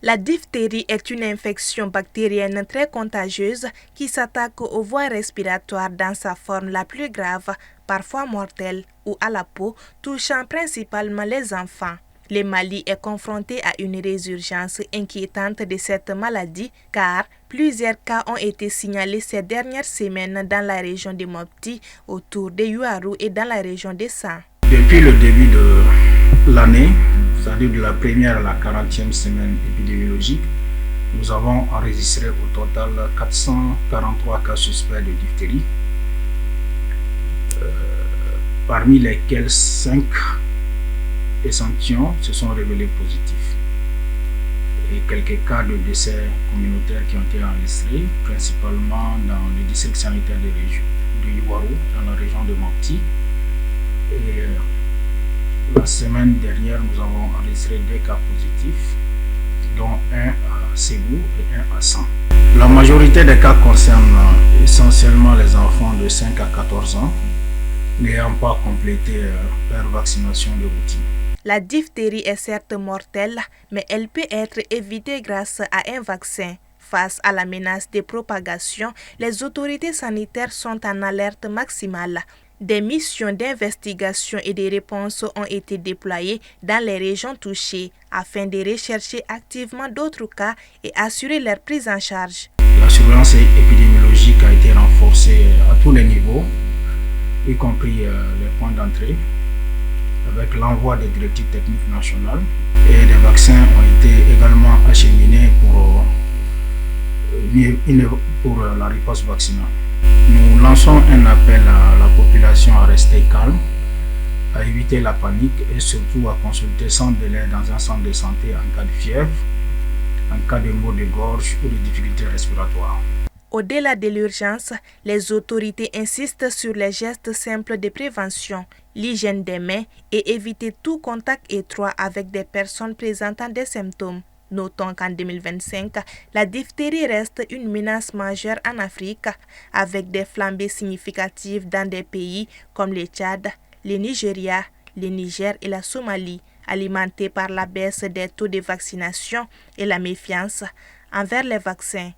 La diphtérie est une infection bactérienne très contagieuse qui s'attaque aux voies respiratoires dans sa forme la plus grave, parfois mortelle ou à la peau, touchant principalement les enfants. Le Mali est confronté à une résurgence inquiétante de cette maladie car plusieurs cas ont été signalés ces dernières semaines dans la région de Mopti, autour de Yuarou et dans la région de San. Depuis le début de l'année, c'est-à-dire de la première à la 40e semaine épidémiologique, nous avons enregistré au total 443 cas suspects de diphtérie, parmi lesquels 5 échantillons se sont révélés positifs et quelques cas de décès communautaires qui ont été enregistrés, principalement dans le district sanitaire de Yuarou, dans la région de Mopti. Et la semaine dernière, nous avons enregistré 2 cas positifs, dont un à Ségou et un à San. La majorité des cas concernent essentiellement les enfants de 5 à 14 ans, n'ayant pas complété leur vaccination de routine. La diphtérie est certes mortelle, mais elle peut être évitée grâce à un vaccin. Face à la menace de propagation, les autorités sanitaires sont en alerte maximale. Des missions d'investigation et de réponse ont été déployées dans les régions touchées afin de rechercher activement d'autres cas et assurer leur prise en charge. La surveillance épidémiologique a été renforcée à tous les niveaux, y compris les points d'entrée, avec l'envoi des directives techniques nationales, et des vaccins ont été également acheminés pour la riposte vaccinale. Nous lançons un appel à la population à rester calme, à éviter la panique et surtout à consulter sans délai dans un centre de santé en cas de fièvre, en cas de maux de gorge ou de difficultés respiratoires. Au-delà de l'urgence, les autorités insistent sur les gestes simples de prévention, l'hygiène des mains et éviter tout contact étroit avec des personnes présentant des symptômes. Notons qu'en 2025, la diphtérie reste une menace majeure en Afrique, avec des flambées significatives dans des pays comme le Tchad, le Nigeria, le Niger et la Somalie, alimentées par la baisse des taux de vaccination et la méfiance envers les vaccins.